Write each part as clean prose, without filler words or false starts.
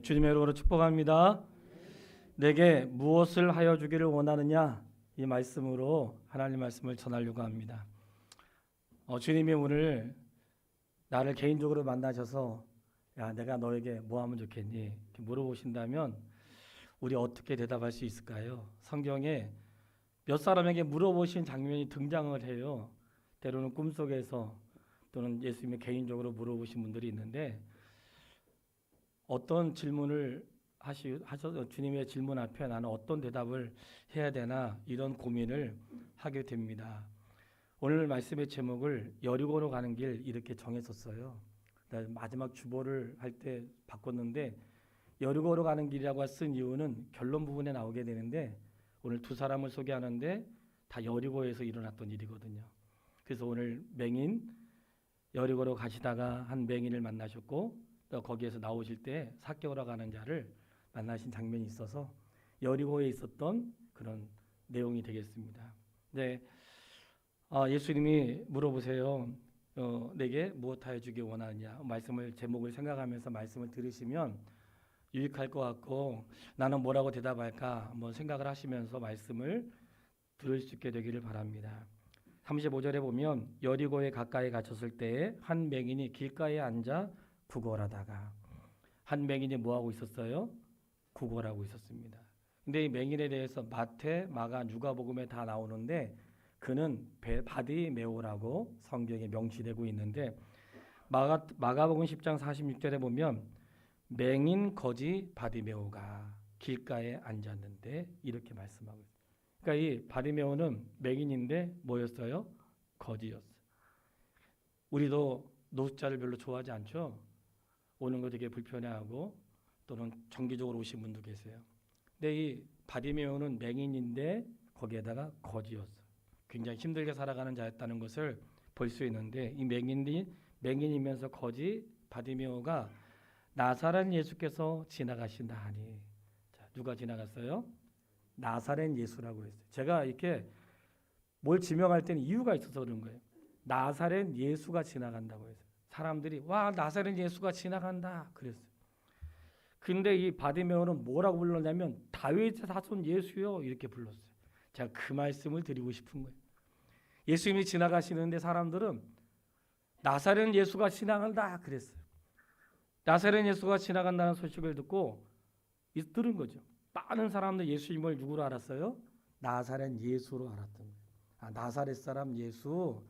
주님의 이름으로 축복합니다. 내게 무엇을 하여 주기를 원하느냐, 이 말씀으로 하나님 말씀을 전하려고 합니다. 주님이 오늘 나를 개인적으로 만나셔서 야, 내가 너에게 뭐 하면 좋겠니? 이렇게 물어보신다면 우리 어떻게 대답할 수 있을까요? 성경에 몇 사람에게 물어보신 장면이 등장을 해요. 때로는 꿈속에서 또는 예수님이 개인적으로 물어보신 분들이 있는데, 어떤 질문을 하셔서 주님의 질문 앞에 나는 어떤 대답을 해야 되나, 이런 고민을 하게 됩니다. 오늘 말씀의 제목을 여리고로 가는 길, 이렇게 정했었어요. 마지막 주보를 할 때 바꿨는데 여리고로 가는 길이라고 쓴 이유는 결론 부분에 나오게 되는데, 오늘 두 사람을 소개하는데 다 여리고에서 일어났던 일이거든요. 그래서 오늘 맹인, 여리고로 가시다가 한 맹인을 만나셨고, 또 거기에서 나오실 때 삭개오라 가는 자를 만나신 장면이 있어서 여리고에 있었던 그런 내용이 되겠습니다. 네, 예수님이 물어보세요. 내게 무엇하여 주기 원하느냐, 말씀을 제목을 생각하면서 말씀을 들으시면 유익할 것 같고, 나는 뭐라고 대답할까 한번 생각을 하시면서 말씀을 들을 수 있게 되기를 바랍니다. 35절에 보면 여리고에 가까이 갇혔을 때에 한 맹인이 길가에 앉아 구걸하다가, 한 맹인이 뭐하고 있었어요? 구걸하고 있었습니다. 근데 이 맹인에 대해서 마태, 마가, 누가복음에 다 나오는데 그는 바디메오라고 성경에 명시되고 있는데, 마가복음 10장 46절에 보면 맹인 거지 바디메오가 길가에 앉았는데, 이렇게 말씀하고 있어요. 그러니까 이 바디메오는 맹인인데 뭐였어요? 거지였어요. 우리도 노숙자를 별로 좋아하지 않죠? 오는 거 되게 불편해하고, 또는 정기적으로 오신 분도 계세요. 근데 이 바디메오는 맹인인데 거기에다가 거지였어요. 굉장히 힘들게 살아가는 자였다는 것을 볼 수 있는데, 이 맹인이면서 거지 바디메오가 나사렛 예수께서 지나가신다 하니, 자, 누가 지나갔어요? 나사렛 예수라고 했어요. 제가 이렇게 뭘 지명할 때는 이유가 있어서 그런 거예요. 나사렛 예수가 지나간다고 했어요. 사람들이 와, 나사렛 예수가 지나간다 그랬어요. 근데 이 바디메오는 뭐라고 불렀냐면 다윗의 자손 예수요, 이렇게 불렀어요. 제가 그 말씀을 드리고 싶은 거예요. 예수님이 지나가시는데 사람들은 나사렛 예수가 지나간다 그랬어요. 나사렛 예수가 지나간다는 소식을 듣고 들은 거죠. 많은 사람들 예수님을 누구로 알았어요? 나사렛 예수로 알았던 거예요. 나사렛 사람 예수,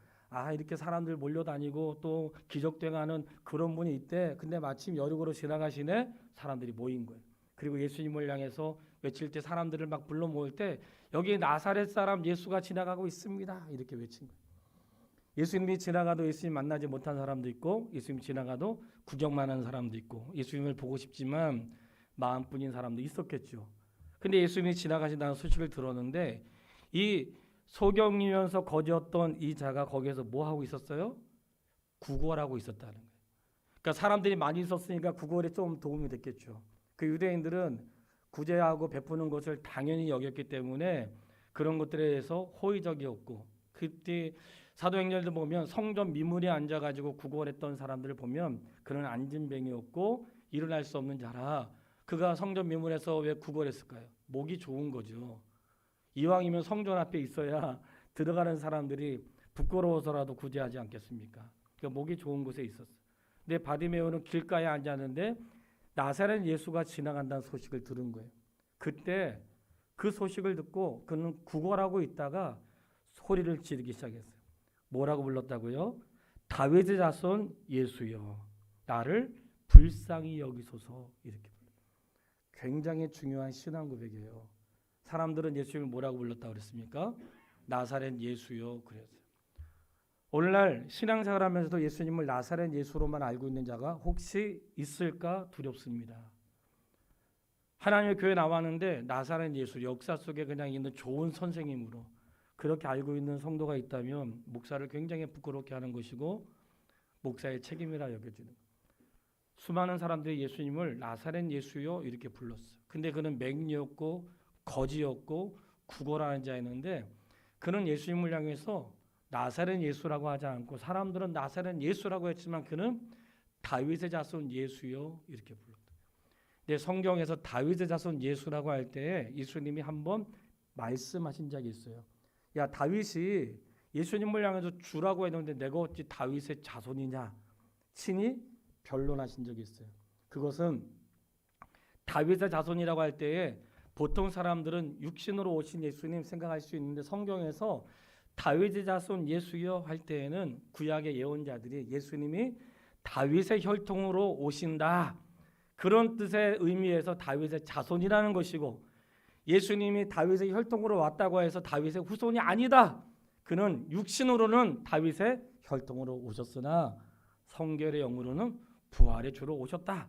이렇게 사람들 몰려다니고 또 기적행하는 그런 분이 있대. 근데 마침 여리고로 지나가시네. 사람들이 모인 거예요. 그리고 예수님을 향해서 외칠 때 사람들을 막 불러 모을 때 여기 나사렛 사람 예수가 지나가고 있습니다, 이렇게 외친 거예요. 예수님이 지나가도 예수님 만나지 못한 사람도 있고, 예수님 지나가도 구경만 하는 사람도 있고, 예수님을 보고 싶지만 마음뿐인 사람도 있었겠죠. 근데 예수님이 지나가신다는 소식을 들었는데, 이 소경이면서 거지였던 이 자가 거기에서 뭐 하고 있었어요? 구걸하고 있었다는 거예요. 그러니까 사람들이 많이 있었으니까 구걸에 좀 도움이 됐겠죠. 그 유대인들은 구제하고 베푸는 것을 당연히 여겼기 때문에 그런 것들에 대해서 호의적이었고, 그때 사도행전도 보면 성전 미문에 앉아가지고 구걸했던 사람들을 보면 그는 안진뱅이였고 일어날 수 없는 자라. 그가 성전 미문에서 왜 구걸했을까요? 목이 좋은 거죠. 이왕이면 성전 앞에 있어야 들어가는 사람들이 부끄러워서라도 구제하지 않겠습니까? 그러니까 목이 좋은 곳에 있었어요. 근데 바디메오는 길가에 앉았는데 나사렛 예수가 지나간다는 소식을 들은 거예요. 그때 그 소식을 듣고 그는 구걸하고 있다가 소리를 지르기 시작했어요. 뭐라고 불렀다고요? 다윗의 자손 예수여, 나를 불쌍히 여기소서, 이렇게 불러요. 굉장히 중요한 신앙 고백이에요. 사람들은 예수님을 뭐라고 불렀다고 그랬습니까? 나사렛 예수요 그랬어요. 오늘날 신앙생활 하면서도 예수님을 나사렛 예수로만 알고 있는 자가 혹시 있을까 두렵습니다. 하나님의 교회 나왔는데 나사렛 예수, 역사 속에 그냥 있는 좋은 선생님으로 그렇게 알고 있는 성도가 있다면 목사를 굉장히 부끄럽게 하는 것이고 목사의 책임이라 여겨지는 거예요. 수많은 사람들이 예수님을 나사렛 예수요 이렇게 불렀어요. 근데 그는 맹인이었고 거지였고 구걸하는 자였는데, 그는 예수님을 향해서 나사렛 예수라고 하지 않고, 사람들은 나사렛 예수라고 했지만 그는 다윗의 자손 예수요 이렇게 불렀다. 근데 성경에서 다윗의 자손 예수라고 할 때 예수님이 한번 말씀하신 적이 있어요. 야, 다윗이 예수님을 향해서 주라고 했는데 내가 어찌 다윗의 자손이냐 친히 변론하신 적이 있어요. 그것은 다윗의 자손이라고 할 때에 보통 사람들은 육신으로 오신 예수님 생각할 수 있는데 성경에서 다윗의 자손 예수여 할 때에는 구약의 예언자들이 예수님이 다윗의 혈통으로 오신다 그런 뜻의 의미에서 다윗의 자손이라는 것이고 예수님이 다윗의 혈통으로 왔다고 해서 다윗의 후손이 아니다. 그는 육신으로는 다윗의 혈통으로 오셨으나 성결의 영으로는 부활의 주로 오셨다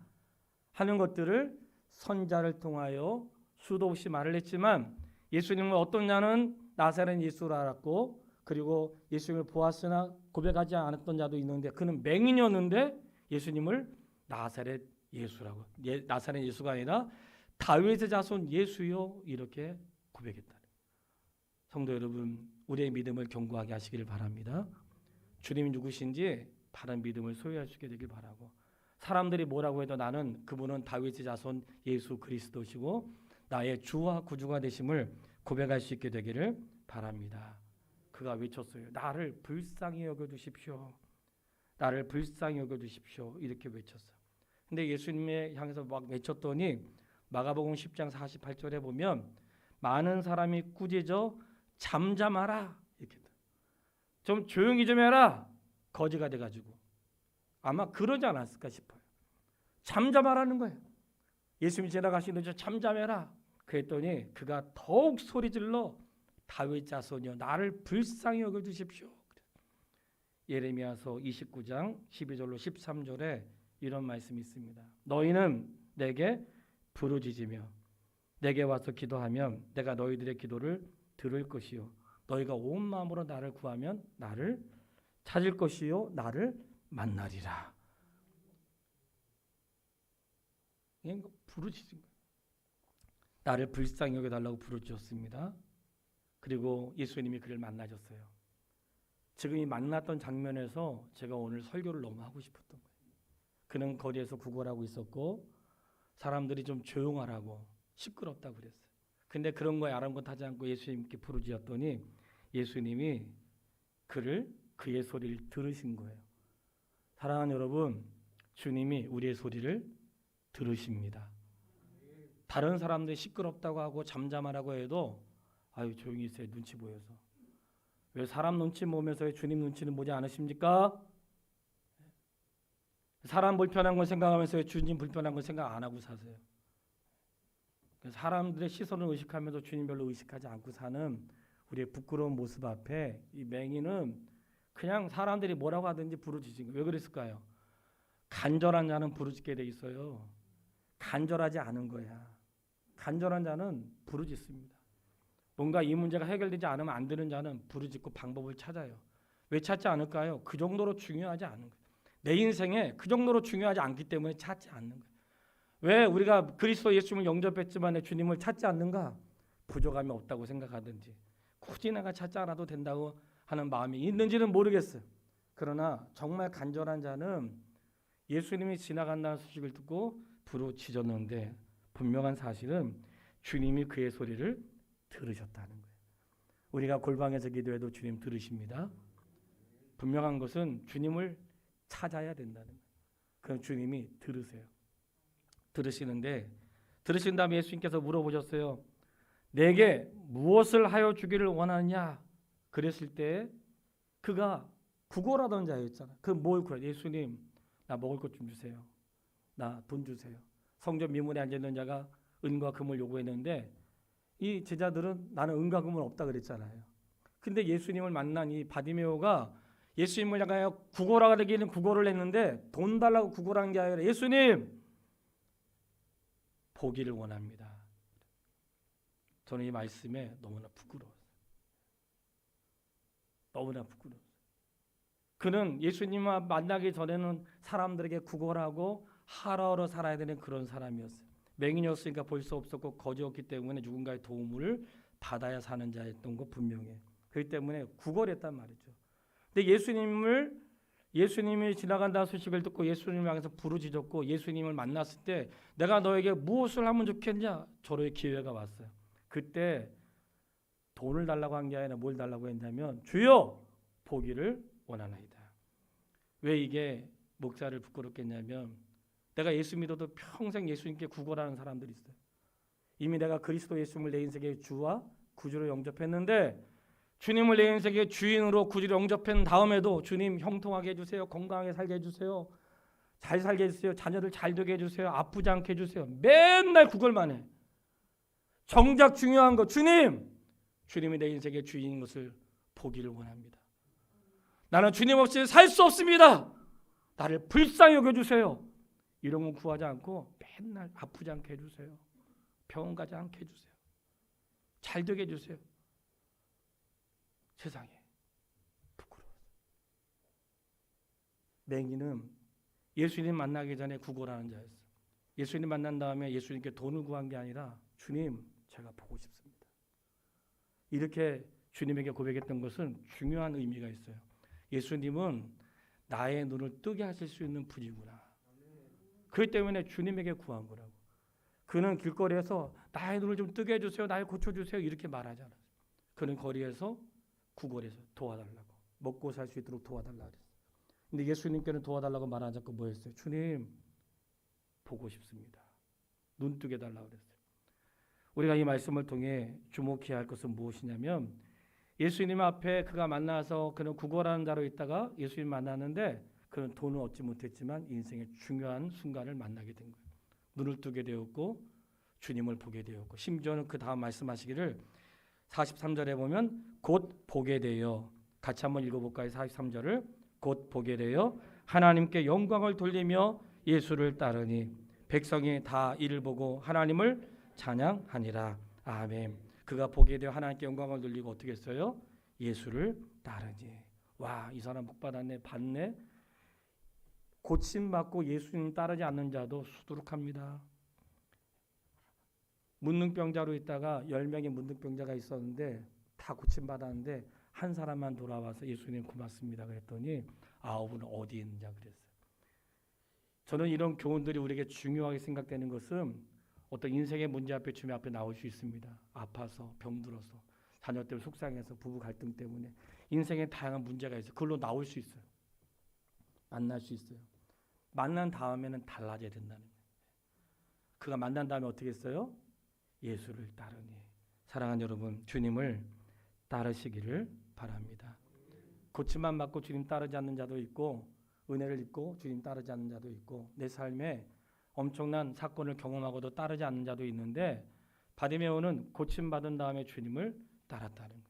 하는 것들을 선자를 통하여 수도 없이 말을 했지만 예수님은 어떤 자는 나사렛 예수를 알았고 그리고 예수님을 보았으나 고백하지 않았던 자도 있는데 그는 맹인이었는데 예수님을 나사렛 예수라고 나사렛 예수가 아니라 다윗의 자손 예수요 이렇게 고백했다. 성도 여러분 우리의 믿음을 견고하게 하시기를 바랍니다. 주님이 누구신지 바른 믿음을 소유할 수 있게 되길 바라고 사람들이 뭐라고 해도 나는 그분은 다윗의 자손 예수 그리스도시고 나의 주와 구주가 되심을 고백할 수 있게 되기를 바랍니다. 그가 외쳤어요. 나를 불쌍히 여겨주십시오. 나를 불쌍히 여겨주십시오. 이렇게 외쳤어요. 근데 예수님에 향해서 막 외쳤더니 마가복음 10장 48절에 보면 많은 사람이 꾸짖어 잠잠하라 이렇게 좀 조용히 좀 해라 거지가 돼가지고 아마 그러지 않았을까 싶어요. 잠잠하라는 거예요. 예수님이 지나가시는데 잠잠해라 그랬더니 그가 더욱 소리질러 다윗 자손이여 나를 불쌍히 여겨주십시오. 예레미야서 29장 12절로 13절에 이런 말씀이 있습니다. 너희는 내게 부르짖으며 내게 와서 기도하면 내가 너희들의 기도를 들을 것이요 너희가 온 마음으로 나를 구하면 나를 찾을 것이요 나를 만나리라. 이게 부르짖은 거예요. 나를 불쌍히 여겨달라고 부르짖었습니다. 그리고 예수님이 그를 만나셨어요. 지금 이 만났던 장면에서 제가 오늘 설교를 너무 하고 싶었던 거예요. 그는 거리에서 구걸하고 있었고 사람들이 좀 조용하라고 시끄럽다고 그랬어요. 근데 그런 거에 아랑곳하지 않고 예수님께 부르짖었더니 예수님이 그의 소리를 들으신 거예요. 사랑하는 여러분, 주님이 우리의 소리를 들으십니다. 다른 사람들이 시끄럽다고 하고 잠잠하라고 해도 아유 조용히 있어요. 눈치 보여서. 왜 사람 눈치 보면서 주님 눈치는 보지 않으십니까? 사람 불편한 걸 생각하면서 주님 불편한 걸 생각 안 하고 사세요. 사람들의 시선을 의식하면서 주님 별로 의식하지 않고 사는 우리의 부끄러운 모습 앞에 이 맹인은 그냥 사람들이 뭐라고 하든지 부르짖은 거예요. 왜 그랬을까요? 간절한 자는 부르짖게 돼 있어요. 간절하지 않은 거야. 간절한 자는 부르짖습니다. 뭔가 이 문제가 해결되지 않으면 안 되는 자는 부르짖고 방법을 찾아요. 왜 찾지 않을까요? 그 정도로 중요하지 않은 거예요. 내 인생에 그 정도로 중요하지 않기 때문에 찾지 않는 거예요. 왜 우리가 그리스도 예수님을 영접했지만 주님을 찾지 않는가? 부족함이 없다고 생각하든지 굳이 내가 찾지 않아도 된다고 하는 마음이 있는지는 모르겠어요. 그러나 정말 간절한 자는 예수님이 지나간다는 소식을 듣고 부르짖었는데 분명한 사실은 주님이 그의 소리를 들으셨다는 거예요. 우리가 골방에서 기도해도 주님 들으십니다. 분명한 것은 주님을 찾아야 된다는 거예요. 그럼 주님이 들으세요. 들으시는데 들으신 다음에 예수님께서 물어보셨어요. 내게 무엇을 하여 주기를 원하느냐? 그랬을 때 그가 구걸하던 자였잖아요. 그 뭘 구해? 예수님 나 먹을 것 좀 주세요. 나 돈 주세요. 성전 미문에 앉아있는 자가 은과 금을 요구했는데 이 제자들은 나는 은과 금은 없다 그랬잖아요. 근데 예수님을 만난 이 바디메오가 예수님을 향하여 구걸하기는 구걸을 했는데 돈 달라고 구걸한 게 아니라 예수님 보기를 원합니다. 저는 이 말씀에 너무나 부끄러웠어요. 너무나 부끄러웠어요. 그는 예수님과 만나기 전에는 사람들에게 구걸하고 하루하루 살아야 되는 그런 사람이었어요. 맹인이었으니까 볼 수 없었고 거지였기 때문에 누군가의 도움을 받아야 사는 자였던 거 분명해요. 그렇기 때문에 구걸했단 말이죠. 근데 예수님을 예수님이 지나간다는 소식을 듣고 예수님을 향해서 부르짖었고 예수님을 만났을 때 내가 너에게 무엇을 하면 좋겠냐? 저로의 기회가 왔어요. 그때 돈을 달라고 한 게 아니라 뭘 달라고 했냐면 주여 보기를 원하나이다. 왜 이게 목사를 부끄럽겠냐면 내가 예수 믿어도 평생 예수님께 구걸하는 사람들이 있어요. 이미 내가 그리스도 예수님을 내 인생의 주와 구주로 영접했는데 주님을 내 인생의 주인으로 구주로 영접한 다음에도 주님 형통하게 해주세요. 건강하게 살게 해주세요. 잘 살게 해주세요. 자녀들 잘 되게 해주세요. 아프지 않게 해주세요. 맨날 구걸만 해. 정작 중요한 거 주님! 주님이 내 인생의 주인인 것을 보기를 원합니다. 나는 주님 없이 살 수 없습니다. 나를 불쌍히 여겨주세요. 이런 건 구하지 않고 맨날 아프지 않게 해주세요. 병원 가지 않게 해주세요. 잘 되게 해주세요. 세상에 부끄러워. 맹인은 예수님 만나기 전에 구걸하는 자였어요. 예수님 만난 다음에 예수님께 돈을 구한 게 아니라 주님 제가 보고 싶습니다. 이렇게 주님에게 고백했던 것은 중요한 의미가 있어요. 예수님은 나의 눈을 뜨게 하실 수 있는 분이구나. 그렇기 때문에 주님에게 구한 거라고. 그는 길거리에서 나의 눈을 좀 뜨게 해주세요. 나를 고쳐주세요. 이렇게 말하지 않았어요. 그는 거리에서 구걸해서 도와달라고. 먹고 살 수 있도록 도와달라고 그랬어요. 근데 예수님께는 도와달라고 말하지 않고 뭐 했어요? 주님 보고 싶습니다. 눈 뜨게 달라고 그랬어요. 우리가 이 말씀을 통해 주목해야 할 것은 무엇이냐면 예수님 앞에 그가 만나서 그는 구걸하는 자로 있다가 예수님 만났는데 그는 돈을 얻지 못했지만 인생의 중요한 순간을 만나게 된 거예요. 눈을 뜨게 되었고 주님을 보게 되었고 심지어는 그 다음 말씀하시기를 43절에 보면 곧 보게 되어 같이 한번 읽어볼까요? 43절을 곧 보게 되어 하나님께 영광을 돌리며 예수를 따르니 백성이 다 이를 보고 하나님을 찬양하니라. 아멘. 그가 보게 되어 하나님께 영광을 돌리고 어떻게 했어요? 예수를 따르니. 와, 이 사람 복 받았네, 받네. 고침받고 예수님 따르지 않는 자도 수두룩합니다. 문둥병자로 있다가 10명의 문둥병자가 있었는데 다 고침받았는데 한 사람만 돌아와서 예수님 고맙습니다 그랬더니 9은 어디 있느냐 그랬어요. 저는 이런 교훈들이 우리에게 중요하게 생각되는 것은 어떤 인생의 문제 앞에 주님 앞에 나올 수 있습니다. 아파서 병들어서 자녀 때문에 속상해서 부부 갈등 때문에 인생에 다양한 문제가 있어요. 그걸로 나올 수 있어요. 만날 수 있어요. 만난 다음에는 달라져야 된다는 거예요. 그가 만난 다음에 어떻게 했어요? 예수를 따르니. 사랑하는 여러분, 주님을 따르시기를 바랍니다. 고침만 받고 주님 따르지 않는 자도 있고 은혜를 입고 주님 따르지 않는 자도 있고 내 삶에 엄청난 사건을 경험하고도 따르지 않는 자도 있는데 바디메오는 고침받은 다음에 주님을 따랐다는 거예요.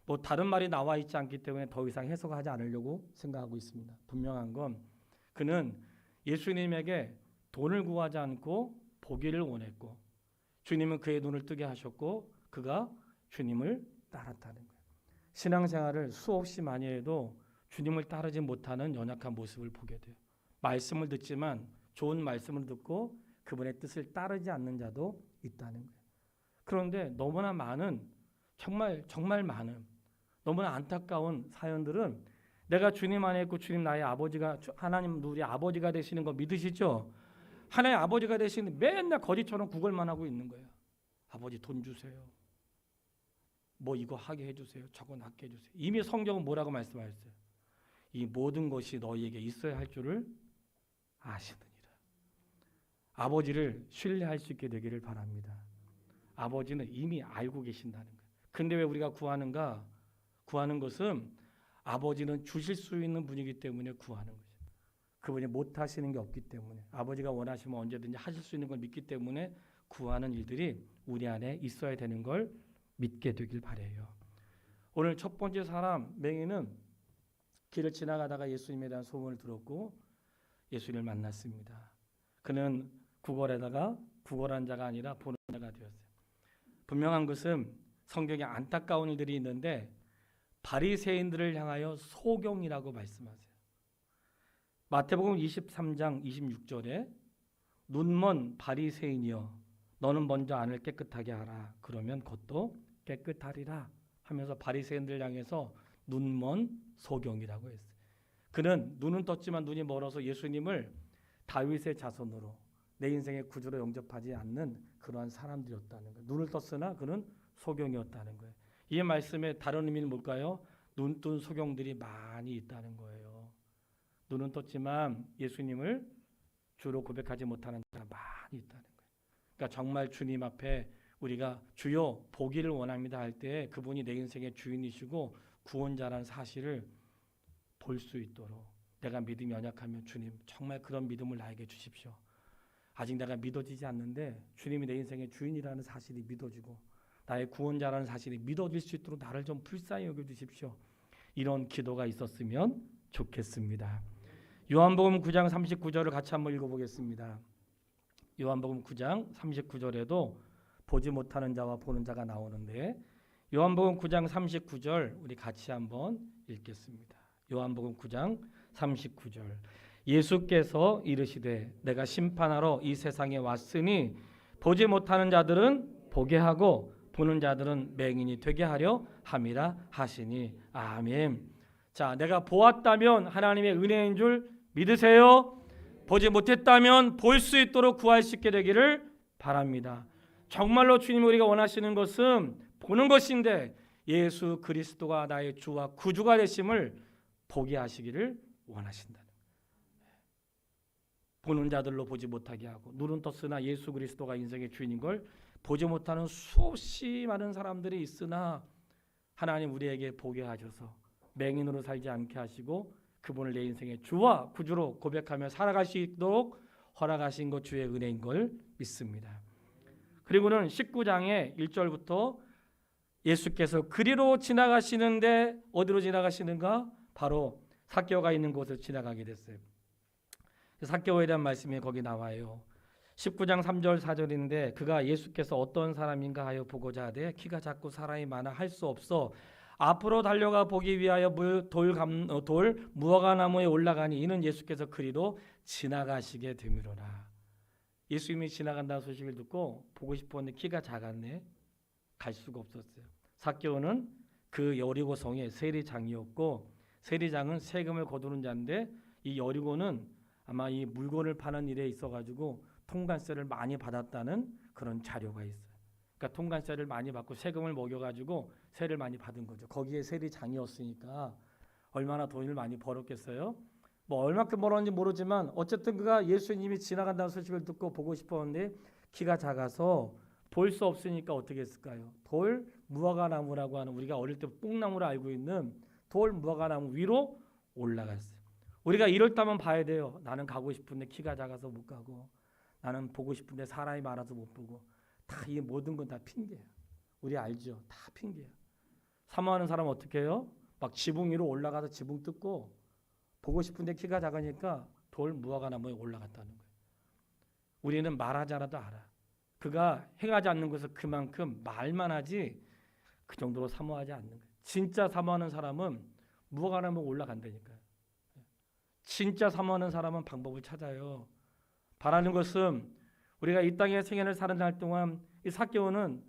뭐 다른 말이 나와 있지 않기 때문에 더 이상 해석하지 않으려고 생각하고 있습니다. 분명한 건 그는 예수님에게 돈을 구하지 않고 보기를 원했고 주님은 그의 눈을 뜨게 하셨고 그가 주님을 따랐다는 거예요. 신앙생활을 수없이 많이 해도 주님을 따르지 못하는 연약한 모습을 보게 돼요. 말씀을 듣지만 좋은 말씀을 듣고 그분의 뜻을 따르지 않는 자도 있다는 거예요. 그런데 너무나 많은 정말 많은 너무나 안타까운 사연들은 내가 주님 안에 있고 주님 나의 아버지가 하나님 우리 아버지가 되시는 거 믿으시죠? 하나님 아버지가 되시는 맨날 거지처럼 구걸만 하고 있는 거예요. 아버지 돈 주세요. 뭐 이거 하게 해주세요. 저거 낫게 해주세요. 이미 성경은 뭐라고 말씀하셨어요? 이 모든 것이 너희에게 있어야 할 줄을 아시느니라. 아버지를 신뢰할 수 있게 되기를 바랍니다. 아버지는 이미 알고 계신다는 거예요. 근데 왜 우리가 구하는가? 구하는 것은 아버지는 주실 수 있는 분이기 때문에 구하는 거죠. 그분이 못하시는 게 없기 때문에 아버지가 원하시면 언제든지 하실 수 있는 걸 믿기 때문에 구하는 일들이 우리 안에 있어야 되는 걸 믿게 되길 바라요. 오늘 첫 번째 사람 맹인은 길을 지나가다가 예수님에 대한 소문을 들었고 예수님을 만났습니다. 그는 구걸하다가 구걸한 자가 아니라 보는 자가 되었어요. 분명한 것은 성경에 안타까운 일들이 있는데 바리새인들을 향하여 소경이라고 말씀하세요. 마태복음 23장 26절에 눈먼 바리새인이여 너는 먼저 안을 깨끗하게 하라. 그러면 겉도 깨끗하리라 하면서 바리새인들 향해서 눈먼 소경이라고 했어요. 그는 눈은 떴지만 눈이 멀어서 예수님을 다윗의 자손으로 내 인생의 구주로 영접하지 않는 그러한 사람들이었다는 거예요. 눈을 떴으나 그는 소경이었다는 거예요. 이 말씀의 다른 의미는 뭘까요? 눈뜬 소경들이 많이 있다는 거예요. 눈은 떴지만 예수님을 주로 고백하지 못하는 자가 많이 있다는 거예요. 그러니까 정말 주님 앞에 우리가 주여 보기를 원합니다 할 때 그분이 내 인생의 주인이시고 구원자라는 사실을 볼 수 있도록, 내가 믿음이 연약하면 주님 정말 그런 믿음을 나에게 주십시오. 아직 내가 믿어지지 않는데 주님이 내 인생의 주인이라는 사실이 믿어지고 나의 구원자라는 사실이 믿어질 수 있도록 나를 좀 불쌍히 여겨주십시오. 이런 기도가 있었으면 좋겠습니다. 요한복음 9장 39절을 같이 한번 읽어보겠습니다. 요한복음 9장 39절에도 보지 못하는 자와 보는 자가 나오는데 요한복음 9장 39절 우리 같이 한번 읽겠습니다. 요한복음 9장 39절 예수께서 이르시되 내가 심판하러 이 세상에 왔으니 보지 못하는 자들은 보게 하고 보는 자들은 맹인이 되게 하려 함이라 하시니 아멘. 자, 내가 보았다면 하나님의 은혜인 줄 믿으세요. 보지 못했다면 볼 수 있도록 구할 수 있게 되기를 바랍니다. 정말로 주님 우리가 원하시는 것은 보는 것인데 예수 그리스도가 나의 주와 구주가 되심을 보게 하시기를 원하신다. 보는 자들로 보지 못하게 하고 눈은 떴으나 예수 그리스도가 인생의 주인인 걸 보지 못하는 수없이 많은 사람들이 있으나 하나님 우리에게 보게 하셔서 맹인으로 살지 않게 하시고 그분을 내 인생의 주와 구주로 고백하며 살아갈 수 있도록 허락하신 것 주의 은혜인 걸 믿습니다. 그리고는 19장의 1절부터 예수께서 그리로 지나가시는데 어디로 지나가시는가? 바로 삭개오가 있는 곳을 지나가게 됐어요. 삭개오에 대한 말씀이 거기 나와요. 19장 3절 4절인데 그가 예수께서 어떤 사람인가 하여 보고자 하되 키가 작고 사람이 많아 할 수 없어 앞으로 달려가 보기 위하여 돌 무화과나무에 올라가니 이는 예수께서 그리로 지나가시게 되미로라. 예수님이 지나간다는 소식을 듣고 보고 싶었는데 키가 작았네. 갈 수가 없었어요. 삭개오는 그 여리고성의 세리장이었고 세리장은 세금을 거두는 자인데 이 여리고는 아마 이 물건을 파는 일에 있어가지고 통관세를 많이 받았다는 그런 자료가 있어요. 그러니까 통관세를 많이 받고 세금을 먹여가지고 세를 많이 받은 거죠. 거기에 세리장이었으니까 얼마나 돈을 많이 벌었겠어요. 뭐 얼마큼 벌었는지 모르지만 어쨌든 그가 예수님이 지나간다는 소식을 듣고 보고 싶었는데 키가 작아서 볼 수 없으니까 어떻게 했을까요? 돌 무화과나무라고 하는 우리가 어릴 때 뽕나무로 알고 있는 돌 무화과나무 위로 올라갔어요. 우리가 이럴다면 봐야 돼요. 나는 가고 싶은데 키가 작아서 못 가고 나는 보고 싶은데 사람이 많아서 못 보고 다 이 모든 건 다 핑계예요. 우리 알죠? 다 핑계예요. 사모하는 사람은 어떻게 해요? 막 지붕 위로 올라가서 지붕 뜯고 보고 싶은데 키가 작으니까 돌 무화과나무에 올라갔다는 거예요. 우리는 말하지 않아도 알아. 그가 행하지 않는 것을 그만큼 말만 하지 그 정도로 사모하지 않는 거예요. 진짜 사모하는 사람은 무화과나무에 올라간다니까요. 진짜 사모하는 사람은 방법을 찾아요. 바라는 것은 우리가 이 땅의 생애를 사는 날 동안 이 삭개오는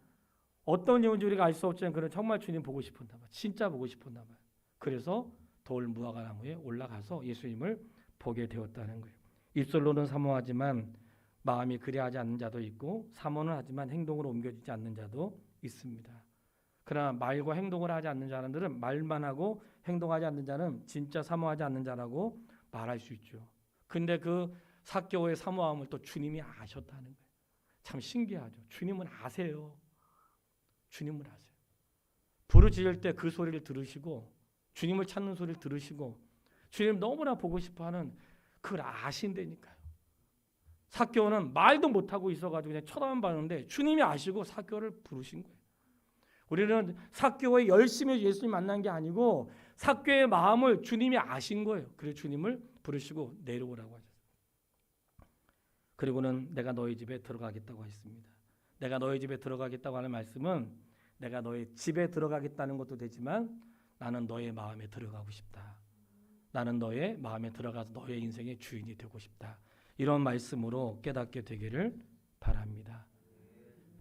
어떤 이유인지 우리가 알 수 없지만 그는 정말 주님 보고 싶었나 봐요. 진짜 보고 싶었나 봐요. 그래서 돌 무화과나무에 올라가서 예수님을 보게 되었다는 거예요. 입술로는 사모하지만 마음이 그리하지 않는 자도 있고 사모는 하지만 행동으로 옮겨지지 않는 자도 있습니다. 그러나 말과 행동을 하지 않는 자들은 말만 하고 행동하지 않는 자는 진짜 사모하지 않는 자라고 말할 수 있죠. 근데 그 삭개오의 사모함을 또 주님이 아셨다는 거예요. 참 신기하죠. 주님은 아세요. 주님을 아세요. 부르짖을 때 그 소리를 들으시고 주님을 찾는 소리를 들으시고 주님 너무나 보고 싶어하는 그걸 아신다니까요. 삭개오는 말도 못하고 있어가지고 그냥 쳐다만 봤는데 주님이 아시고 삭개오를 부르신 거예요. 우리는 삭개오의 열심히 예수님 만난 게 아니고 삭개오의 마음을 주님이 아신 거예요. 그래서 주님을 부르시고 내려오라고 하셨어요. 그리고는 내가 너희 집에 들어가겠다고 했습니다. 내가 너희 집에 들어가겠다고 하는 말씀은 내가 너희 집에 들어가겠다는 것도 되지만 나는 너의 마음에 들어가고 싶다. 나는 너의 마음에 들어가서 너의 인생의 주인이 되고 싶다. 이런 말씀으로 깨닫게 되기를 바랍니다.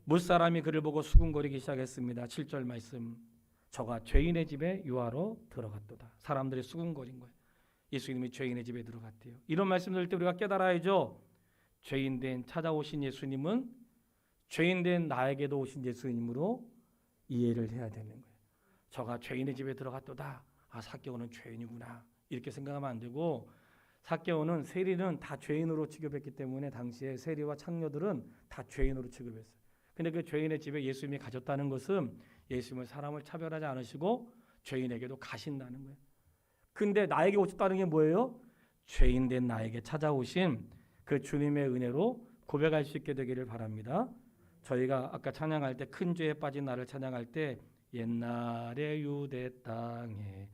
무사람이 그를 보고 수군거리기 시작했습니다. 7절 말씀. 저가 죄인의 집에 유하러 들어갔도다. 사람들이 수군거린 거예요. 예수님이 죄인의 집에 들어갔대요. 이런 말씀 들을 때 우리가 깨달아야죠. 죄인된 찾아오신 예수님은 죄인된 나에게도 오신 예수님으로 이해를 해야 되는 거예요. 저가 죄인의 집에 들어갔도다. 아, 삭개오는 죄인이구나. 이렇게 생각하면 안 되고, 삭개오는 세리는 다 죄인으로 취급했기 때문에 당시에 세리와 창녀들은 다 죄인으로 취급했어요. 근데 그 죄인의 집에 예수님이 가셨다는 것은 예수님은 사람을 차별하지 않으시고 죄인에게도 가신다는 거예요. 근데 나에게 오셨다는 게 뭐예요? 죄인된 나에게 찾아오신 그 주님의 은혜로 고백할 수 있게 되기를 바랍니다. 저희가 아까 찬양할 때 큰 죄에 빠진 나를 찬양할 때 옛날에 유대 땅에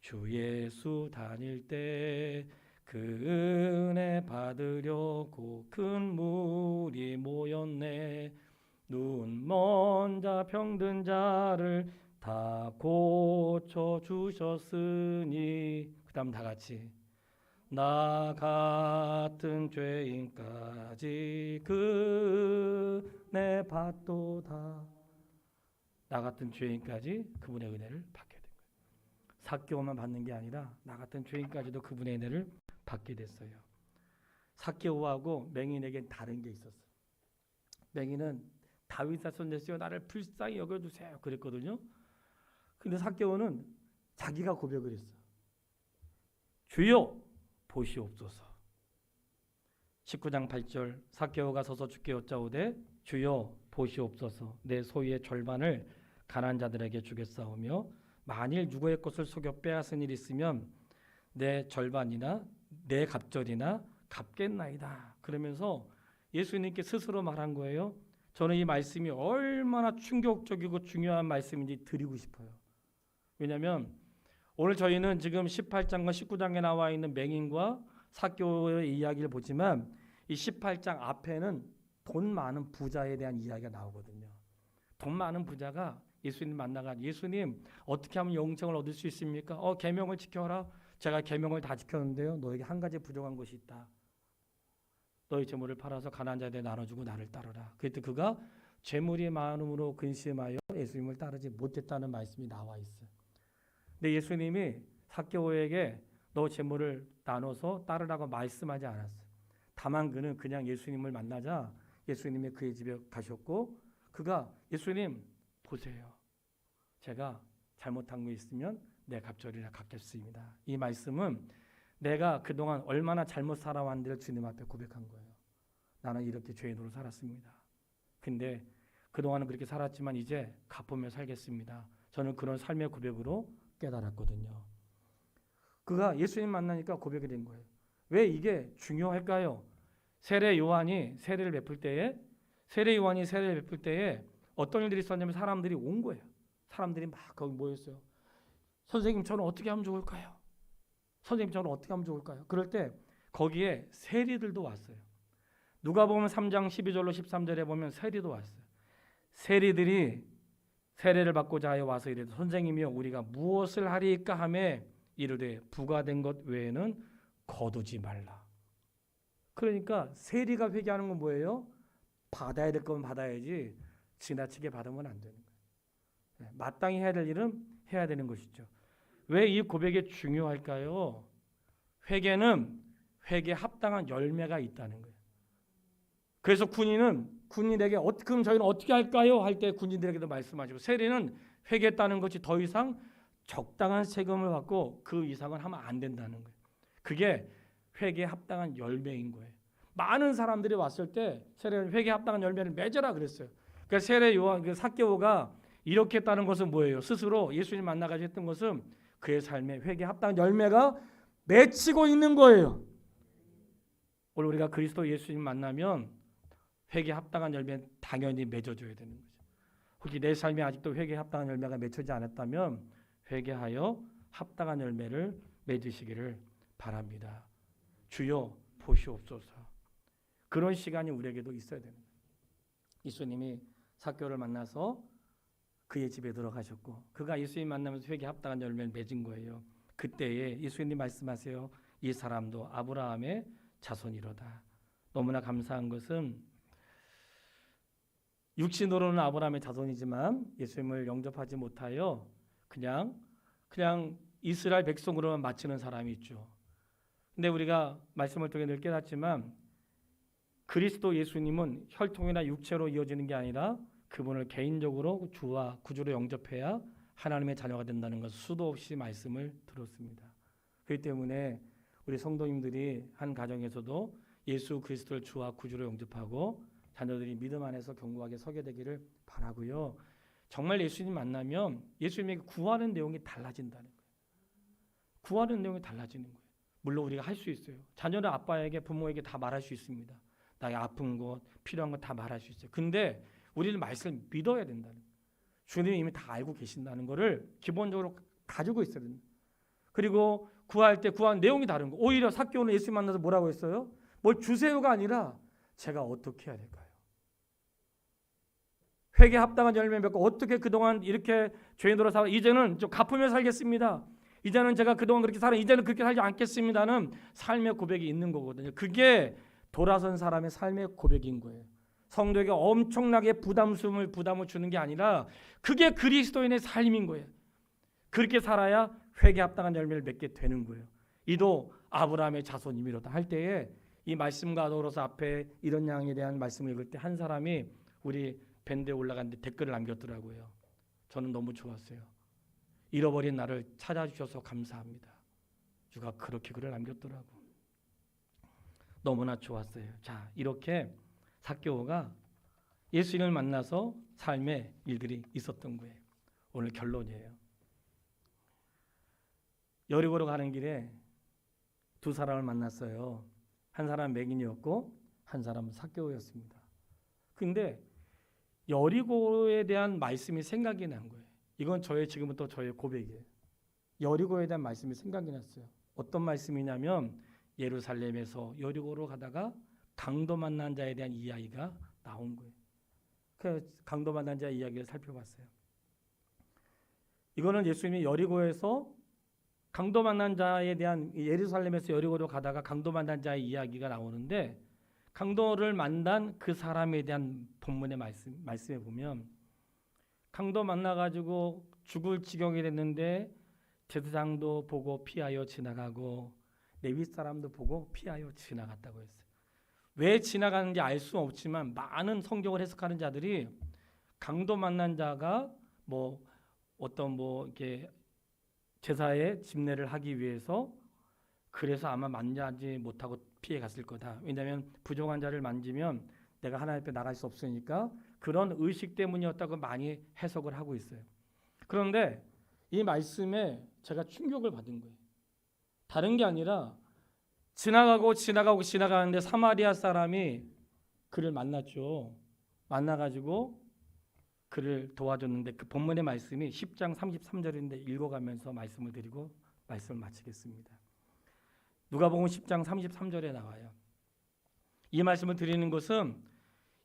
주 예수 다닐 때 그 은혜 받으려고 큰 무리 모였네. 눈 먼 자 병든 자를 다 고쳐 주셨으니, 그 다음 다 같이 나 같은 죄인까지 그네 받도다. 나 같은 죄인까지 그분의 은혜를 받게 된 거예요. 삭개오만 받는 게 아니라 나 같은 죄인까지도 그분의 은혜를 받게 됐어요. 삭개오하고 맹인에겐 다른 게 있었어요. 맹인은 다윗 자손 예수여 나를 불쌍히 여겨주세요 그랬거든요. 근데 삭개오는 자기가 고백을 했어요. 주여 보시옵소서. 19장 8절 삭개오가 서서 주께 여짜오되 주여 보시옵소서. 내 소유의 절반을 가난한 자들에게 주겠사오며 만일 누구의 것을 속여 빼앗은 일이 있으면 내 절반이나 내 갑절이나 갚겠나이다. 그러면서 예수님께 스스로 말한 거예요. 저는 이 말씀이 얼마나 충격적이고 중요한 말씀인지 드리고 싶어요. 왜냐하면 오늘 저희는 지금 18장과 19장에 나와 있는 맹인과 삭개오의 이야기를 보지만 이 18장 앞에는 돈 많은 부자에 대한 이야기가 나오거든요. 돈 많은 부자가 예수님 만나가 예수님 어떻게 하면 영생을 얻을 수 있습니까? 계명을 지켜라. 제가 계명을 다 지켰는데요. 너에게 한 가지 부족한 것이 있다. 너희 재물을 팔아서 가난한 자에게 나눠주고 나를 따르라. 그때 그가 재물이 많음으로 근심하여 예수님을 따르지 못했다는 말씀이 나와 있어요. 근데 예수님이 삭개오에게 너 재물을 나눠서 따르라고 말씀하지 않았어요. 다만 그는 그냥 예수님을 만나자 예수님이 그의 집에 가셨고 그가 예수님 보세요. 제가 잘못한 거 있으면 내 갑절이나 갚겠습니다. 이 말씀은 내가 그동안 얼마나 잘못 살아왔는지를 주님 앞에 고백한 거예요. 나는 이렇게 죄인으로 살았습니다. 근데 그동안은 그렇게 살았지만 이제 갚으며 살겠습니다. 저는 그런 삶의 고백으로 깨달았거든요. 그가 예수님 만나니까 고백이 된 거예요. 왜 이게 중요할까요? 세례 요한이 세례를 베풀 때에 어떤 일들이 있었냐면 사람들이 온 거예요. 사람들이 막 거기 모였어요. 선생님 저는 어떻게 하면 좋을까요? 선생님 저는 어떻게 하면 좋을까요? 그럴 때 거기에 세리들도 왔어요. 누가복음 3장 12절로 13절에 보면 세리도 왔어요. 세리들이 세례를 받고자 하여 와서 이르되 선생님이여 우리가 무엇을 하리이까 하매 이르되 부과된 것 외에는 거두지 말라. 그러니까 세리가 회개하는 건 뭐예요? 받아야 될 건 받아야지 지나치게 받으면 안 되는 거예요. 마땅히 해야 될 일은 해야 되는 것이죠. 왜 이 고백이 중요할까요? 회개는 회개에 합당한 열매가 있다는 거예요. 그래서 군인에게 그럼 저희는 어떻게 할까요? 할 때 군인들에게도 말씀하시고 세리는 회개했다는 것이 더 이상 적당한 세금을 받고 그 이상은 하면 안 된다는 거예요. 그게 회개에 합당한 열매인 거예요. 많은 사람들이 왔을 때 세례 회개에 합당한 열매를 맺어라 그랬어요. 그러니까 세례 요한 그 삭개오가 이렇게 했다는 것은 뭐예요? 스스로 예수님 만나가지고 했던 것은 그의 삶에 회개에 합당한 열매가 맺히고 있는 거예요. 오늘 우리가 그리스도 예수님 만나면 회개에 합당한 열매는 당연히 맺어줘야 되는 거죠. 혹시 내 삶에 아직도 회개에 합당한 열매가 맺혀지지 않았다면 회개하여 합당한 열매를 맺으시기를 바랍니다. 주여 보시옵소서. 그런 시간이 우리에게도 있어야 됩니다. 예수님이 삭개오를 만나서 그의 집에 들어가셨고 그가 예수님 만나면서 회개에 합당한 열매를 맺은 거예요. 그때에 예수님 말씀하세요. 이 사람도 아브라함의 자손이로다. 너무나 감사한 것은 육신으로는 아브라함의 자손이지만 예수님을 영접하지 못하여 그냥 이스라엘 백성으로만 마치는 사람이 있죠. 근데 우리가 말씀을 통해 늘 깨닫지만 그리스도 예수님은 혈통이나 육체로 이어지는 게 아니라 그분을 개인적으로 주와 구주로 영접해야 하나님의 자녀가 된다는 것을 수도 없이 말씀을 들었습니다. 그렇기 때문에 우리 성도님들이 한 가정에서도 예수 그리스도를 주와 구주로 영접하고 자녀들이 믿음 안에서 견고하게 서게 되기를 바라고요. 정말 예수님 만나면 예수님에게 구하는 내용이 달라진다는 거예요. 구하는 내용이 달라지는 거예요. 물론 우리가 할 수 있어요. 자녀는 아빠에게 부모에게 다 말할 수 있습니다. 나의 아픈 것, 필요한 것 다 말할 수 있어요. 근데 우리는 말씀을 믿어야 된다는 거예요. 주님이 이미 다 알고 계신다는 것을 기본적으로 가지고 있어야 됩니다. 그리고 구할 때 구하는 내용이 다른 거. 오히려 삭개오는 예수님 만나서 뭐라고 했어요? 뭘 주세요가 아니라 제가 어떻게 해야 될까요? 회개에 합당한 열매 맺고 어떻게 그동안 이렇게 죄인으로 살아 이제는 좀 갚으며 살겠습니다. 이제는 제가 그동안 그렇게 살아 이제는 그렇게 살지 않겠습니다는 삶의 고백이 있는 거거든요. 그게 돌아선 사람의 삶의 고백인 거예요. 성도에게 엄청나게 부담을 주는 게 아니라 그게 그리스도인의 삶인 거예요. 그렇게 살아야 회개에 합당한 열매를 맺게 되는 거예요. 이도 아브라함의 자손이미로다 할 때에 이 말씀과 더불어서 앞에 이런 양에 대한 말씀을 읽을 때 한 사람이 우리 밴드에 올라갔는데 댓글을 남겼더라고요. 저는 너무 좋았어요. 잃어버린 나를 찾아주셔서 감사합니다. 주가 그렇게 글을 남겼더라고. 너무나 좋았어요. 자, 이렇게 삭개오가 예수님을 만나서 삶의 일들이 있었던 거예요. 오늘 결론이에요. 여리고로 가는 길에 두 사람을 만났어요. 한 사람은 맹인이었고 한 사람은 삭개오였습니다. 근데 여리고에 대한 말씀이 생각이 난 거예요. 이건 지금부터 저의 고백이에요. 여리고에 대한 말씀이 생각이 났어요. 어떤 말씀이냐면 예루살렘에서 여리고로 가다가 강도 만난 자에 대한 이야기가 나온 거예요. 그 강도 만난 자의 이야기를 살펴봤어요. 이거는 예수님이 여리고에서 강도 만난 자에 대한 예루살렘에서 여리고로 가다가 강도 만난 자의 이야기가 나오는데 강도를 만난 그 사람에 대한 본문의 말씀에 보면 강도 만나가지고 죽을 지경이 됐는데 제사장도 보고 피하여 지나가고 레위 사람도 보고 피하여 지나갔다고 했어요. 왜 지나가는지 알 수 없지만 많은 성경을 해석하는 자들이 강도 만난 자가 이렇게 제사의 집례를 하기 위해서 그래서 아마 만나지 못하고 피해 갔을 거다. 왜냐하면 부정한 자를 만지면 내가 하나님 앞에 나갈 수 없으니까 그런 의식 때문이었다고 많이 해석을 하고 있어요. 그런데 이 말씀에 제가 충격을 받은 거예요. 다른 게 아니라 지나가는데 사마리아 사람이 그를 만났죠. 만나가지고 그를 도와줬는데 그 본문의 말씀이 10장 33절인데 읽어가면서 말씀을 드리고 말씀을 마치겠습니다. 누가복음 10장 33절에 나와요. 이 말씀을 드리는 것은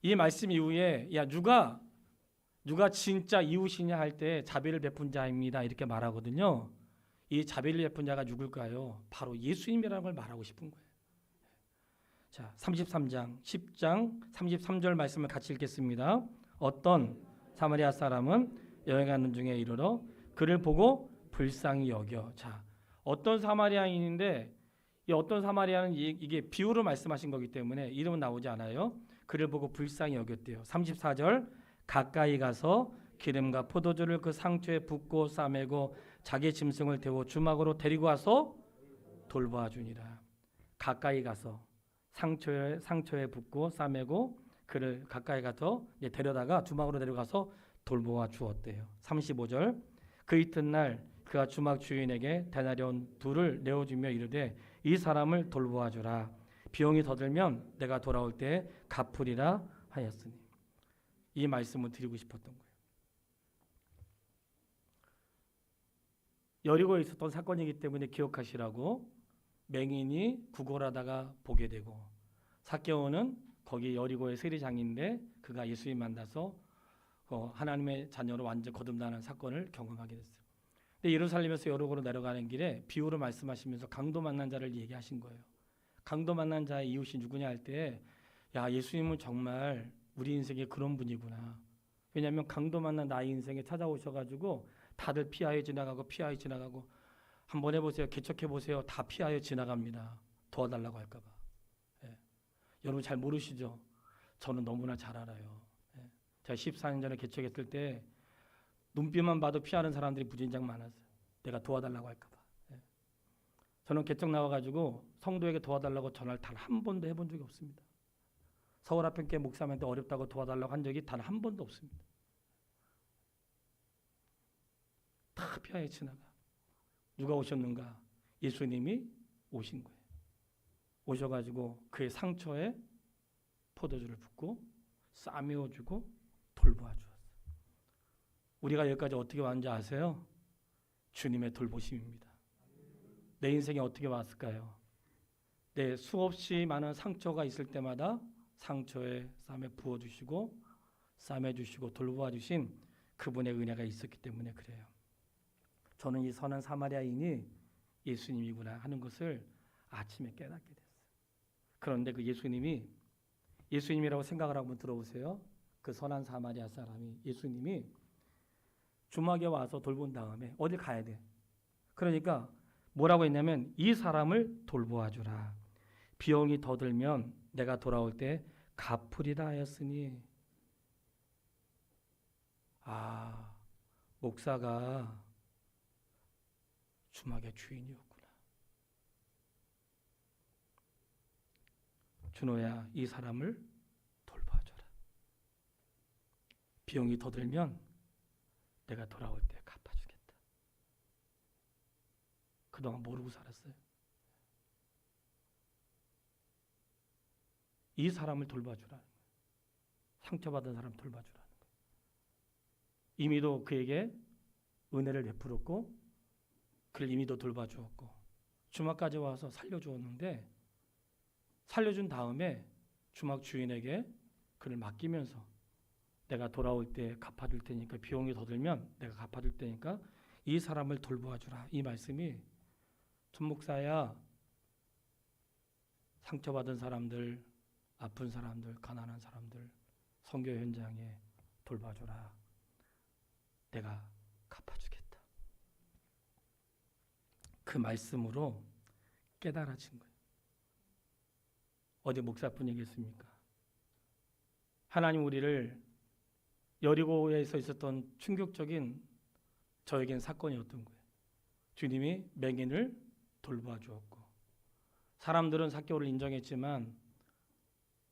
이 말씀 이후에 누가 진짜 이웃이냐 할 때 자비를 베푼 자입니다 이렇게 말하거든요. 이 자비를 베푼 자가 누굴까요? 바로 예수님이라는 걸 말하고 싶은 거예요. 자, 33장 10장 33절 말씀을 같이 읽겠습니다. 어떤 사마리아 사람은 여행하는 중에 이르러 그를 보고 불쌍히 여겨. 자, 어떤 사마리아인인데 이 어떤 사마리아는 이게 비유로 말씀하신 거기 때문에 이름은 나오지 않아요. 그를 보고 불쌍히 여겼대요. 34절 가까이 가서 기름과 포도주를 그 상처에 붓고 싸매고 자기 짐승을 태워 주막으로 데리고 와서 돌보아 주니라. 가까이 가서 상처에 붓고 싸매고 그를 가까이 가서 데려다가 주막으로 데려가서 돌보아 주었대요. 35절 그 이튿날 그가 주막 주인에게 데나리온 2를 내어주며 이르되 이 사람을 돌보아 주라. 비용이 더 들면 내가 돌아올 때 갚으리라 하였으니. 이 말씀을 드리고 싶었던 거예요. 여리고에 있었던 사건이기 때문에 기억하시라고 맹인이 구걸하다가 보게 되고 삭개오는 거기 여리고의 세리장인데 그가 예수님 만나서 하나님의 자녀로 완전 거듭나는 사건을 경험하게 됐어요. 근데 예루살렘에서 여리고로 내려가는 길에 비유로 말씀하시면서 강도 만난 자를 얘기하신 거예요. 강도 만난 자의 이웃이 누구냐 할 때 예수님은 정말 우리 인생에 그런 분이구나. 왜냐하면 강도 만난 나의 인생에 찾아오셔가지고 다들 피하여 지나가고 한번 해보세요. 개척해보세요. 다 피하여 지나갑니다. 도와달라고 할까 봐. 예. 여러분 잘 모르시죠? 저는 너무나 잘 알아요. 예. 제가 14년 전에 개척했을 때 눈빛만 봐도 피하는 사람들이 무진장 많았어요. 내가 도와달라고 할까 봐. 예. 저는 개척 나와가지고 성도에게 도와달라고 전화를 단 한 번도 해본 적이 없습니다. 서울 앞에께 목사님한테 어렵다고 도와달라고 한 적이 단 한 번도 없습니다. 다 피하에 지나가. 누가 오셨는가? 예수님이 오신 거예요. 오셔가지고 그의 상처에 포도주를 붓고 싸매어주고 돌보아 주었어요. 우리가 여기까지 어떻게 왔는지 아세요? 주님의 돌보심입니다. 내 인생에 어떻게 왔을까요? 내 수없이 많은 상처가 있을 때마다 상처에 쌈에 부어주시고 싸매주시고 돌보아 주신 그분의 은혜가 있었기 때문에 그래요. 저는 이 선한 사마리아인이 예수님이구나 하는 것을 아침에 깨닫게 됐어요. 그런데 그 예수님이 예수님이라고 생각을 한번 들어보세요. 그 선한 사마리아 사람이 예수님이 주막에 와서 돌본 다음에 어딜 가야 돼. 그러니까 뭐라고 했냐면 이 사람을 돌보아 주라. 비용이 더 들면 내가 돌아올 때 갚으리라 하였으니 목사가 주막의 주인이었구나. 준호야 이 사람을 돌봐줘라. 비용이 더 들면 내가 돌아올 때 갚아주겠다. 그동안 모르고 살았어요. 이 사람을 돌봐주라는 거예요. 상처받은 사람 돌봐주라는 거예요. 이미도 그에게 은혜를 베풀었고 그를 이미도 돌봐주었고 주막까지 와서 살려주었는데 살려준 다음에 주막 주인에게 그를 맡기면서 내가 돌아올 때 갚아줄 테니까 비용이 더 들면 내가 갚아줄 테니까 이 사람을 돌보아주라. 이 말씀이 천목사야 상처받은 사람들, 아픈 사람들, 가난한 사람들 선교 현장에 돌봐주라. 내가 갚아주겠다. 그 말씀으로 깨달아진 거예요. 어디 목사뿐이겠습니까? 하나님 우리를 여리고에서 있었던 충격적인 저에겐 사건이었던 거예요. 주님이 맹인을 돌봐 주었고 사람들은 삭개오를 인정했지만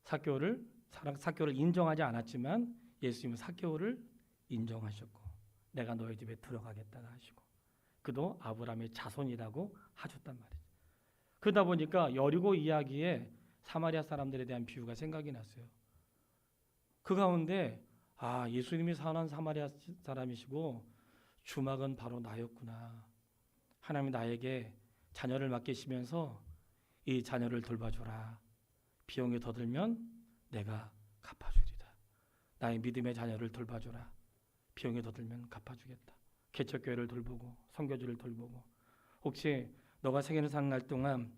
삭개오를 인정하지 않았지만 예수님은 삭개오를 인정하셨고 내가 너희 집에 들어가겠다 하시고 그도 아브라함의 자손이라고 하셨단 말이죠. 그러다 보니까 여리고 이야기에 사마리아 사람들에 대한 비유가 생각이 났어요. 그 가운데 예수님이 선한 사마리아 사람이시고 주막은 바로 나였구나. 하나님이 나에게 자녀를 맡기시면서 이 자녀를 돌봐줘라. 비용이 더 들면 내가 갚아주리라. 나의 믿음의 자녀를 돌봐줘라. 비용이 더 들면 갚아주겠다. 개척교회를 돌보고 선교지를 돌보고 혹시 너가 세계를 사는 날 동안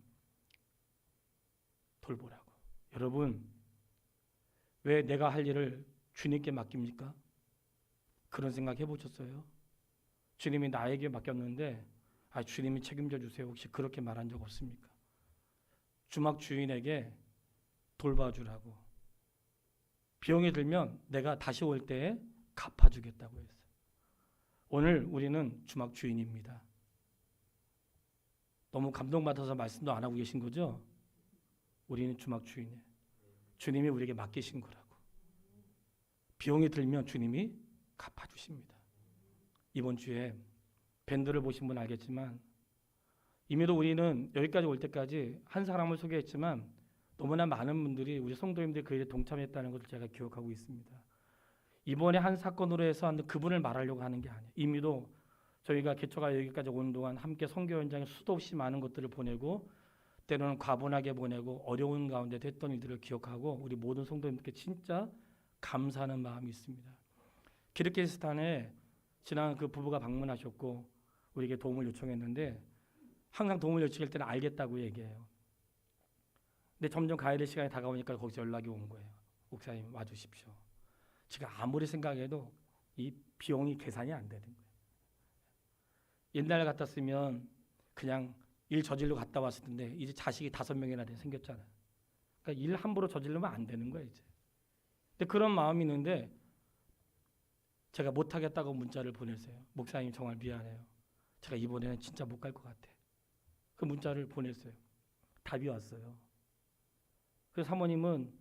돌보라고. 여러분 왜 내가 할 일을 주님께 맡깁니까? 그런 생각 해보셨어요? 주님이 나에게 맡겼는데 주님이 책임져 주세요. 혹시 그렇게 말한 적 없습니까? 주막 주인에게 돌봐주라고. 비용이 들면 내가 다시 올 때에 갚아주겠다고 했어요. 오늘 우리는 주막 주인입니다. 너무 감동받아서 말씀도 안 하고 계신 거죠? 우리는 주막 주인이에요. 주님이 우리에게 맡기신 거라고. 비용이 들면 주님이 갚아주십니다. 이번 주에 밴드를 보신 분 알겠지만 이미도 우리는 여기까지 올 때까지 한 사람을 소개했지만 너무나 많은 분들이 우리 성도님들이 그 일에 동참했다는 것을 제가 기억하고 있습니다. 이번에 한 사건으로 해서 그분을 말하려고 하는 게 아니에요. 이미도 저희가 개척가 여기까지 오는 동안 함께 선교 현장에 수도 없이 많은 것들을 보내고 때로는 과분하게 보내고 어려운 가운데 했던 일들을 기억하고 우리 모든 성도님들께 진짜 감사하는 마음이 있습니다. 키르기스탄에 지난 그 부부가 방문하셨고 우리에게 도움을 요청했는데 항상 도움을 요청할 때는 알겠다고 얘기해요. 근데 점점 가야 될 시간이 다가오니까 거기서 연락이 온 거예요. 목사님 와주십시오. 제가 아무리 생각해도 이 비용이 계산이 안 되는 거예요. 옛날 같았으면 그냥 일 저질러 갔다 왔을 텐데 이제 자식이 5명이나 생겼잖아요. 그러니까 일 함부로 저지르면 안 되는 거예요 이제. 근데 그런 마음이 있는데 제가 못하겠다고 문자를 보냈어요. 목사님 정말 미안해요. 제가 이번에는 진짜 못 갈 것 같아. 그 문자를 보냈어요. 답이 왔어요. 그래서 사모님은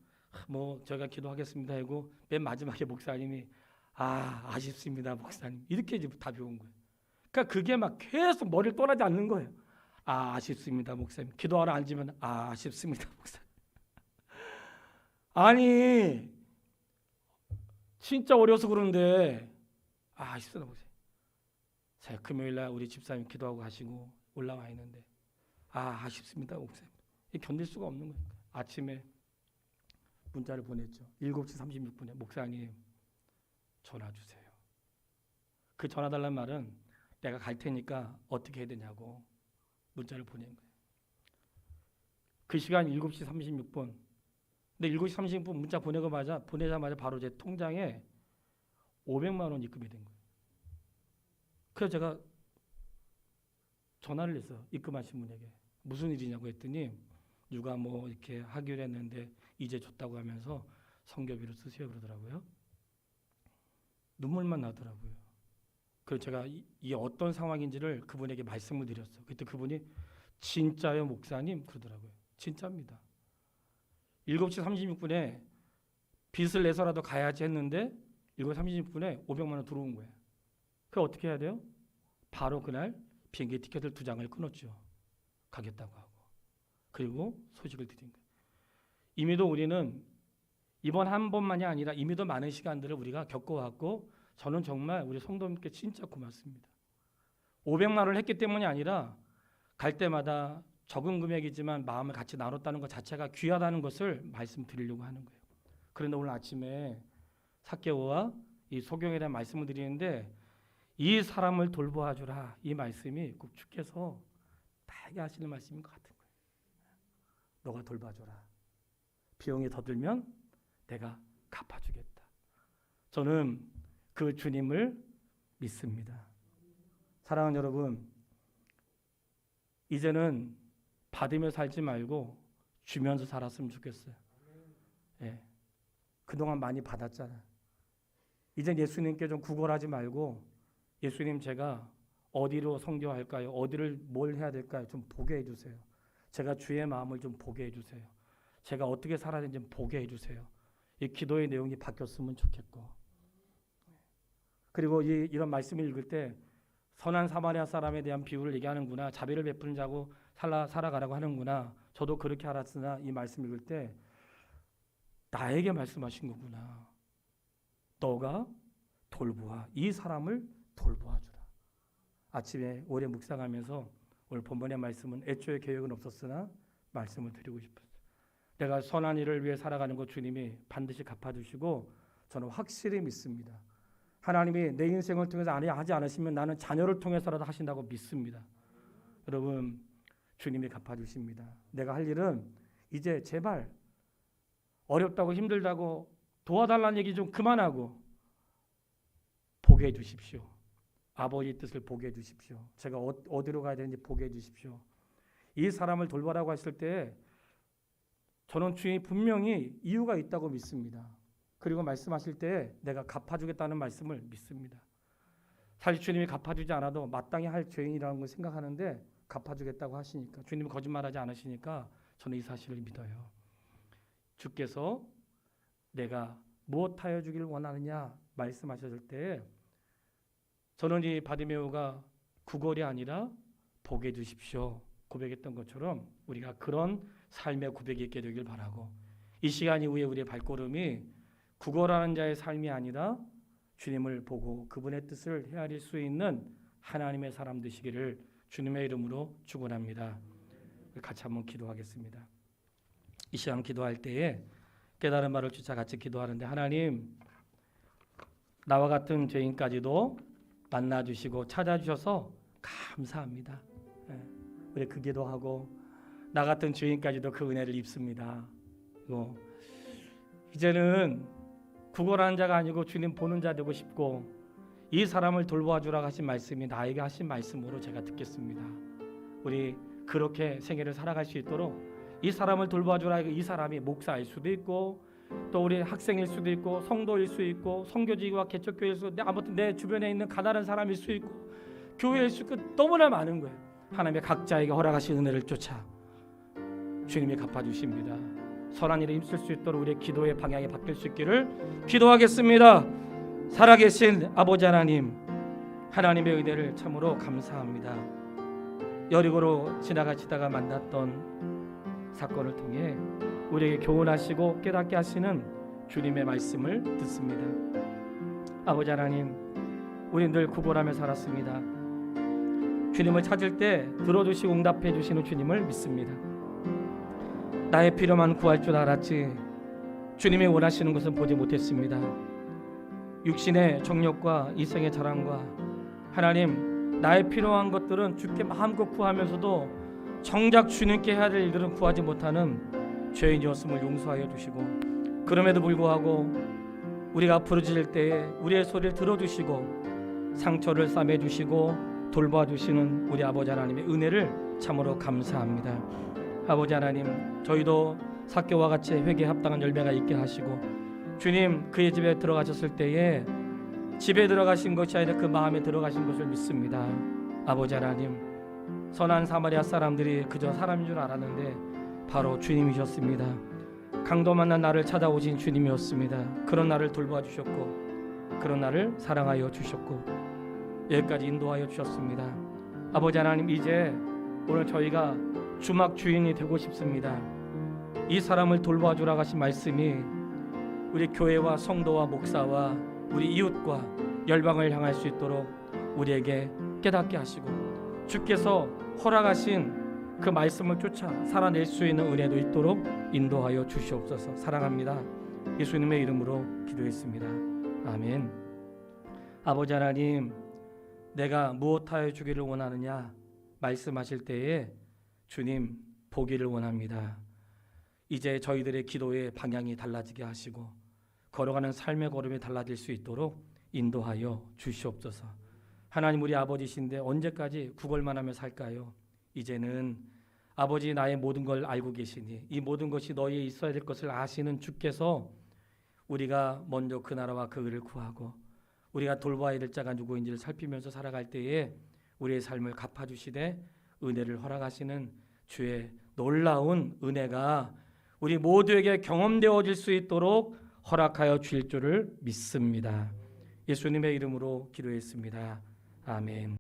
뭐 저희가 기도하겠습니다 하고 맨 마지막에 목사님이 아쉽습니다 목사님 이렇게 이제 답이 온 거예요. 그러니까 그게 막 계속 머리를 떠나지 않는 거예요. 아쉽습니다 목사님. 기도하러 앉으면 아쉽습니다 목사님. 아니 진짜 어려서 그러는데 아쉽습니다 목사님. 제가 금요일날 우리 집사님 기도하고 가시고 올라와 있는데 아쉽습니다 목사님. 견딜 수가 없는 거예요. 아침에 문자를 보냈죠. 7시 36분에 목사님 전화 주세요. 그 전화 달라는 말은 내가 갈 테니까 어떻게 해야 되냐고 문자를 보낸 거예요. 그 시간 7시 36분. 근데 7시 36분 문자 보내자마자 바로 제 통장에 500만 원 입금이 된 거예요. 그래서 제가 전화를 했어요. 입금하신 분에게. 무슨 일이냐고 했더니 누가 뭐 이렇게 하기로 했는데 이제 줬다고 하면서 성교비로 쓰세요 그러더라고요. 눈물만 나더라고요. 그래서 제가 이게 어떤 상황인지를 그분에게 말씀을 드렸어요. 그때 그분이 진짜요 목사님 그러더라고요. 진짜입니다. 7시 36분에 빚을 내서라도 가야지 했는데 7시 36분에 500만 원 들어온 거예요. 그럼 어떻게 해야 돼요? 바로 그날 비행기 티켓을 2장을 끊었죠. 가겠다고 하고. 그리고 소식을 드린 거예요. 이미도 우리는 이번 한 번만이 아니라 이미도 많은 시간들을 우리가 겪어왔고 저는 정말 우리 성도님께 진짜 고맙습니다. 500만 원을 했기 때문이 아니라 갈 때마다 적은 금액이지만 마음을 같이 나눴다는 것 자체가 귀하다는 것을 말씀드리려고 하는 거예요. 그런데 오늘 아침에 삭개오와 이 소경에 대한 말씀을 드리는데 이 사람을 돌보아주라 이 말씀이 꼭 주께서 다하게 하시는 말씀인 것 같은 거예요. 너가 돌봐줘라. 비용이 더 들면 내가 갚아주겠다. 저는 그 주님을 믿습니다. 사랑하는 여러분, 이제는 받으며 살지 말고 주면서 살았으면 좋겠어요. 예. 그동안 많이 받았잖아요. 이젠 예수님께 좀 구걸하지 말고 예수님 제가 어디로 선교할까요? 어디를 뭘 해야 될까요? 좀 보게 해주세요. 제가 주의 마음을 좀 보게 해주세요. 제가 어떻게 살아야 되는지 좀 보게 해주세요. 이 기도의 내용이 바뀌었으면 좋겠고 그리고 이런 말씀을 읽을 때 선한 사마리아 사람에 대한 비유를 얘기하는구나. 자비를 베푸는 자고 살아가라고 하는구나. 저도 그렇게 알았으나 이 말씀 읽을 때 나에게 말씀하신 거구나. 너가 돌보아. 이 사람을 돌보아주라. 아침에 오래 묵상하면서 오늘 본문의 말씀은 애초에 계획은 없었으나 말씀을 드리고 싶었어요. 내가 선한 일을 위해 살아가는 것 주님이 반드시 갚아주시고 저는 확실히 믿습니다. 하나님이 내 인생을 통해서 하지 않으시면 나는 자녀를 통해서라도 하신다고 믿습니다. 여러분 주님이 갚아주십니다. 내가 할 일은 이제 제발 어렵다고 힘들다고 도와달라는 얘기 좀 그만하고 보게 해주십시오. 아버지 뜻을 보게 해주십시오. 제가 어디로 가야 되는지 보게 해주십시오. 이 사람을 돌보라고 했을 때 저는 주님이 분명히 이유가 있다고 믿습니다. 그리고 말씀하실 때 내가 갚아주겠다는 말씀을 믿습니다. 사실 주님이 갚아주지 않아도 마땅히 할 죄인이라는 걸 생각하는데 갚아주겠다고 하시니까 주님이 거짓말하지 않으시니까 저는 이 사실을 믿어요. 주께서 내가 무엇하여 주기를 원하느냐 말씀하셨을 때 저는 이 바디메오가 구걸이 아니라 보게 해주십시오 고백했던 것처럼 우리가 그런 삶의 고백이 있게 되길 바라고 이 시간 이후에 우리의 발걸음이 구걸하는 자의 삶이 아니라 주님을 보고 그분의 뜻을 헤아릴 수 있는 하나님의 사람 되시기를 주님의 이름으로 축원합니다. 같이 한번 기도하겠습니다. 이 시간 기도할 때에 깨달은 말을 주차 같이 기도하는데 하나님 나와 같은 죄인까지도 만나주시고 찾아주셔서 감사합니다. 우리 그 기도하고 나 같은 죄인까지도 그 은혜를 입습니다. 그리고 이제는 구걸하는 자가 아니고 주님 보는 자 되고 싶고 이 사람을 돌보아주라고 하신 말씀이 나에게 하신 말씀으로 제가 듣겠습니다. 우리 그렇게 생애를 살아갈 수 있도록 이 사람을 돌봐주라. 이 사람이 목사일 수도 있고 또 우리 학생일 수도 있고 성도일 수 있고 선교지와 개척교회일 수도 있고 아무튼 내 주변에 있는 가난한 사람일 수 있고 교회일 수 있고 너무나 많은 거예요. 하나님의 각자에게 허락하신 은혜를 쫓아 주님이 갚아주십니다. 선한 일에 힘쓸 수 있도록 우리의 기도의 방향이 바뀔 수 있기를 기도하겠습니다. 살아계신 아버지 하나님, 하나님의 은혜를 참으로 감사합니다. 여리고로 지나가시다가 만났던 사건을 통해 우리에게 교훈하시고 깨닫게 하시는 주님의 말씀을 듣습니다. 아버지 하나님, 우리 늘 구걸하며 살았습니다. 주님을 찾을 때 들어주시고 응답해 주시는 주님을 믿습니다. 나의 필요만 구할 줄 알았지 주님이 원하시는 것은 보지 못했습니다. 육신의 정욕과 이생의 자랑과 하나님, 나의 필요한 것들은 주께 마음껏 구하면서도 정작 주님께 해야 될 일들은 구하지 못하는 죄인이었음을 용서하여 주시고, 그럼에도 불구하고 우리가 부르짖을 때에 우리의 소리를 들어주시고 상처를 싸매주시고 돌봐주시는 우리 아버지 하나님의 은혜를 참으로 감사합니다. 아버지 하나님, 저희도 삭개와 같이 회개에 합당한 열매가 있게 하시고, 주님 그의 집에 들어가셨을 때에 집에 들어가신 것이 아니라 그 마음에 들어가신 것을 믿습니다. 아버지 하나님, 선한 사마리아 사람들이 그저 사람인 줄 알았는데 바로 주님이셨습니다. 강도 만난 나를 찾아오신 주님이었습니다. 그런 나를 돌봐주셨고 그런 나를 사랑하여 주셨고 여기까지 인도하여 주셨습니다. 아버지 하나님, 이제 오늘 저희가 주막 주인이 되고 싶습니다. 이 사람을 돌봐주라 하신 말씀이 우리 교회와 성도와 목사와 우리 이웃과 열방을 향할 수 있도록 우리에게 깨닫게 하시고 주께서 허락하신 그 말씀을 쫓아 살아낼 수 있는 은혜도 있도록 인도하여 주시옵소서. 사랑합니다. 예수님의 이름으로 기도했습니다. 아멘. 아버지 하나님, 내가 무엇하여 주기를 원하느냐 말씀하실 때에 주님 보기를 원합니다. 이제 저희들의 기도의 방향이 달라지게 하시고 걸어가는 삶의 걸음이 달라질 수 있도록 인도하여 주시옵소서. 하나님, 우리 아버지신데 언제까지 구걸만 하며 살까요? 이제는 아버지, 나의 모든 걸 알고 계시니 이 모든 것이 너희에 있어야 될 것을 아시는 주께서 우리가 먼저 그 나라와 그 의를 구하고 우리가 돌봐야 될 자가 누구인지를 살피면서 살아갈 때에 우리의 삶을 갚아주시되 은혜를 허락하시는 주의 놀라운 은혜가 우리 모두에게 경험되어질 수 있도록 허락하여 주실 줄을 믿습니다. 예수님의 이름으로 기도했습니다. 아멘.